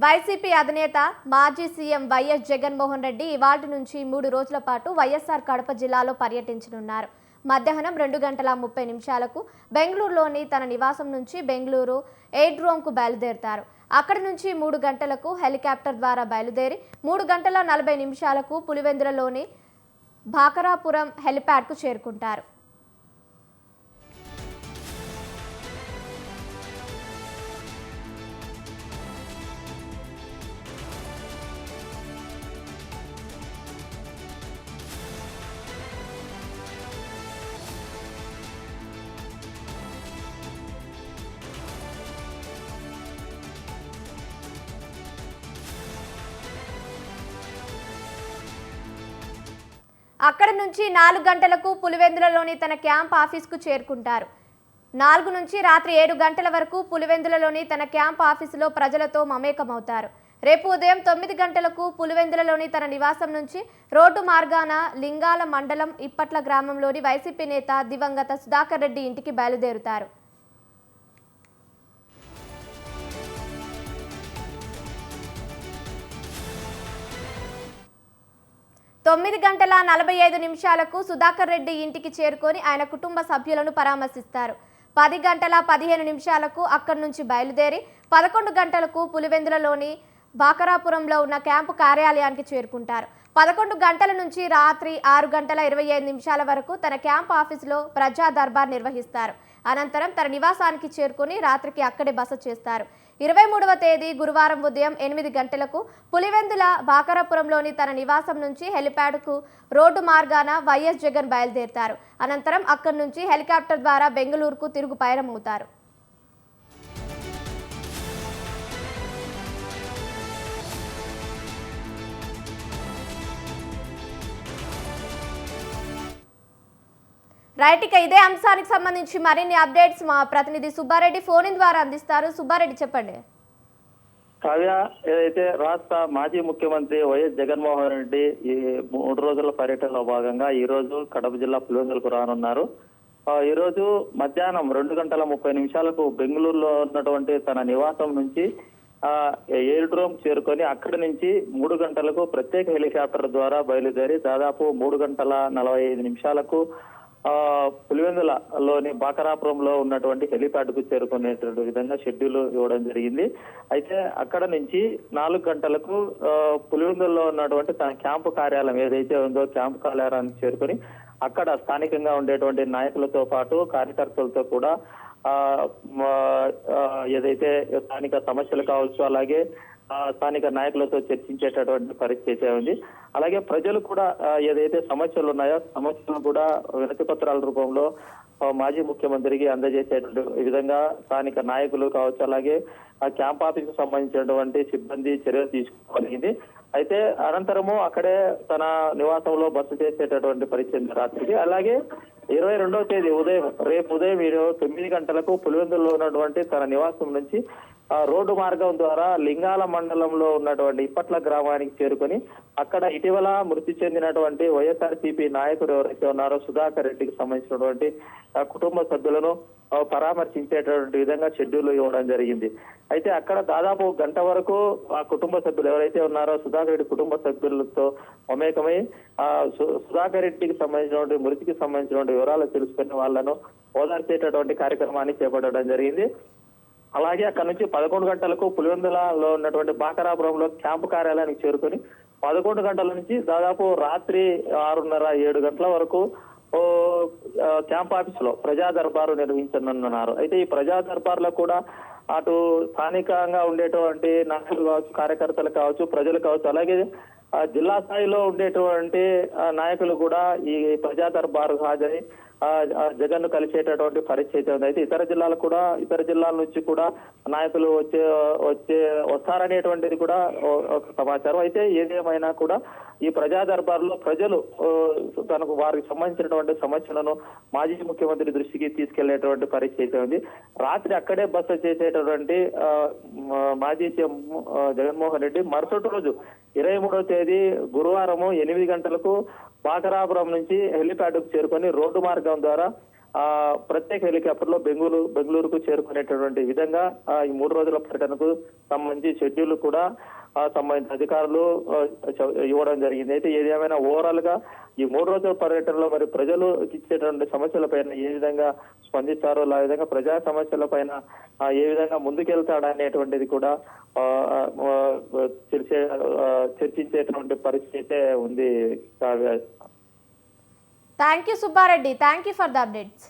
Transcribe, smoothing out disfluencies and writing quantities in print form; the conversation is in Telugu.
వైసీపీ అధినేత మాజీ సీఎం వైఎస్ జగన్మోహన్ రెడ్డి ఇవాల్టి నుంచి 3 రోజుల పాటు వైఎస్ఆర్ కడప జిల్లాలో పర్యటించనున్నారు. మధ్యాహ్నం 2:30 బెంగళూరులోని తన నివాసం నుంచి బెంగళూరు ఎయిర్డ్రోమ్కు బయలుదేరుతారు. అక్కడి నుంచి 3 గంటలకు హెలికాప్టర్ ద్వారా బయలుదేరి 3:40 పులివెందులలోని భాకరాపురం హెలిప్యాడ్కు చేరుకుంటారు. అక్కడి నుంచి 4 గంటలకు పులివెందులలోని తన క్యాంప్ ఆఫీస్కు చేరుకుంటారు. 4 నుంచి రాత్రి 7 గంటల వరకు పులివెందులలోని తన క్యాంప్ ఆఫీసులో ప్రజలతో మమేకమవుతారు. రేపు ఉదయం 9 గంటలకు పులివెందులలోని తన నివాసం నుంచి రోడ్డు మార్గాన లింగాల మండలం ఇప్పట్ల గ్రామంలోని వైసీపీ నేత దివంగత సుధాకర్ రెడ్డి ఇంటికి బయలుదేరుతారు. 9:45 సుధాకర్ రెడ్డి ఇంటికి చేరుకొని ఆయన కుటుంబ సభ్యులను పరామర్శిస్తారు. 10:15 అక్కడి నుంచి బయలుదేరి 11 గంటలకు పులివెందులలోని భాకరాపురంలో ఉన్న క్యాంపు కార్యాలయానికి చేరుకుంటారు. 11 గంటల నుంచి రాత్రి 6:25 వరకు తన క్యాంప్ ఆఫీసులో ప్రజా దర్బార్ నిర్వహిస్తారు. అనంతరం తన నివాసానికి చేరుకొని రాత్రికి అక్కడే బస చేస్తారు. 23వ తేదీ గురువారం ఉదయం 8 గంటలకు పులివెందుల భాకరాపురంలోని తన నివాసం నుంచి హెలిప్యాడ్కు రోడ్డు మార్గాన వైఎస్ జగన్ బయలుదేరుతారు. అనంతరం అక్కడి నుంచి హెలికాప్టర్ ద్వారా బెంగళూరుకు తిరుగు పయనమవుతారు. రైట్, ఇక ఇదే అంశానికి సంబంధించి మరిన్ని అప్డేట్స్ మా ప్రతినిధి సుబ్బారెడ్డి ఫోన్ ఇన్ ద్వారా అందిస్తారు. సుబ్బారెడ్డి, చెప్పండి. కావ్య, ఏదైతే రాష్ట్ర మాజీ ముఖ్యమంత్రి వైఎస్ జగన్మోహన్ రెడ్డి ఈ 3 రోజుల పర్యటనలో భాగంగా ఈ రోజు కడప జిల్లా పులివెందులకు రానున్నారు. ఈ రోజు మధ్యాహ్నం 2:30 బెంగళూరులో ఉన్నటువంటి తన నివాసం నుంచి ఎయిర్డ్రోమ్ చేరుకొని అక్కడి నుంచి 3 గంటలకు ప్రత్యేక హెలికాప్టర్ ద్వారా బయలుదేరి దాదాపు 3:45 పులివెందులలోని బాకరాపురంలో ఉన్నటువంటి హెలిప్యాడ్ కు చేరుకునేటువంటి విధంగా షెడ్యూల్ ఇవ్వడం జరిగింది. అయితే అక్కడ నుంచి 4 గంటలకు పులివెందులలో ఉన్నటువంటి తన క్యాంపు కార్యాలయం ఏదైతే ఉందో క్యాంపు కార్యాలయానికి చేరుకొని అక్కడ స్థానికంగా ఉండేటువంటి నాయకులతో పాటు కార్యకర్తలతో కూడా ఏదైతే స్థానిక సమస్యలు కావచ్చు, అలాగే స్థానిక నాయకులతో చర్చించేటటువంటి పరిస్థితి ఉంది. అలాగే ప్రజలు కూడా ఏదైతే సమస్యలు ఉన్నాయో సమస్యలను కూడా వినతి పత్రాల రూపంలో మాజీ ముఖ్యమంత్రికి అందజేసేటువంటి విధంగా స్థానిక నాయకులు కావచ్చు, అలాగే ఆ క్యాంప్ ఆఫీస్ కు సంబంధించినటువంటి సిబ్బంది చర్యలు తీసుకోగలిగింది. అయితే అనంతరము అక్కడే తన నివాసంలో బస చేసేటటువంటి పరిస్థితి రాత్రికి. అలాగే 22వ తేదీ రేపు ఉదయం 9 గంటలకు పులివెందులలో ఉన్నటువంటి తన నివాసం నుంచి రోడ్డు మార్గం ద్వారా లింగాల మండలంలో ఉన్నటువంటి ఇప్పట్ల గ్రామానికి చేరుకొని అక్కడ ఇటీవల మృతి చెందినటువంటి వైఎస్ఆర్సీపీ నాయకుడు ఎవరైతే ఉన్నారో సుధాకర్ రెడ్డికి సంబంధించినటువంటి కుటుంబ సభ్యులను పరామర్శించేటటువంటి విధంగా షెడ్యూల్ ఇవ్వడం జరిగింది. అయితే అక్కడ దాదాపు 1 గంట వరకు ఆ కుటుంబ సభ్యులు ఎవరైతే ఉన్నారో సుధాకర్ రెడ్డి కుటుంబ సభ్యులతో మమేకమై సుధాకర్ రెడ్డికి సంబంధించినటువంటి మృతికి సంబంధించినటువంటి వివరాలు తెలుసుకుని వాళ్ళను ఓదార్చేటటువంటి కార్యక్రమాన్ని చేపట్టడం జరిగింది. అలాగే అక్కడ నుంచి 11 గంటలకు పులివెందులలో ఉన్నటువంటి బాకరాపురంలో క్యాంపు కార్యాలయానికి చేరుకొని 11 గంటల నుంచి దాదాపు రాత్రి 6:30-7 గంటల వరకు క్యాంప్ ఆఫీస్ లో ప్రజా దర్బారు నిర్వహించనున్నారు. అయితే ఈ ప్రజా దర్బార్లో కూడా అటు స్థానికంగా ఉండేటువంటి నాయకులు కావచ్చు, కార్యకర్తలు కావచ్చు, ప్రజలు కావచ్చు, అలాగే జిల్లా స్థాయిలో ఉండేటువంటి నాయకులు కూడా ఈ ప్రజా దర్బారు హాజరై జగన్ ను కలిసేటటువంటి పరిస్థితి ఉంది. అయితే ఇతర జిల్లాల నుంచి కూడా నాయకులు వస్తారనేటువంటిది కూడా ఒక సమాచారం. అయితే ఏదేమైనా కూడా ఈ ప్రజా దర్బార్లో ప్రజలు తనకు వారికి సంబంధించినటువంటి సమస్యలను మాజీ ముఖ్యమంత్రి దృష్టికి తీసుకెళ్లేటువంటి పరిస్థితి ఉంది. రాత్రి అక్కడే బస చేసేటటువంటి మాజీ సీఎం జగన్మోహన్ రెడ్డి మరుసటి రోజు 23వ తేదీ గురువారం 8 గంటలకు బాకరాపురం నుంచి హెలిప్యాడ్ కు చేరుకొని రోడ్డు మార్గం ద్వారా ప్రత్యేక హెలికాప్టర్ లో బెంగళూరుకు చేరుకునేటటువంటి విధంగా ఈ 3 రోజుల పర్యటనకు సంబంధించి షెడ్యూల్ కూడా సంబంధించిన అధికారులు ఇవ్వడం జరిగింది. అయితే ఏదేమైనా ఓవరాల్ గా ఈ 3 రోజుల పర్యటనలో మరి ప్రజలు ఇచ్చేటువంటి సమస్యలపైన ఏ విధంగా స్పందిస్తారో, ఆ విధంగా ప్రజా సమస్యలపైన ఏ విధంగా ముందుకెళ్తాడనేటువంటిది కూడా చర్చించేటువంటి పరిస్థితి అయితే ఉంది. Thank you Subbareddy, thank you for the updates.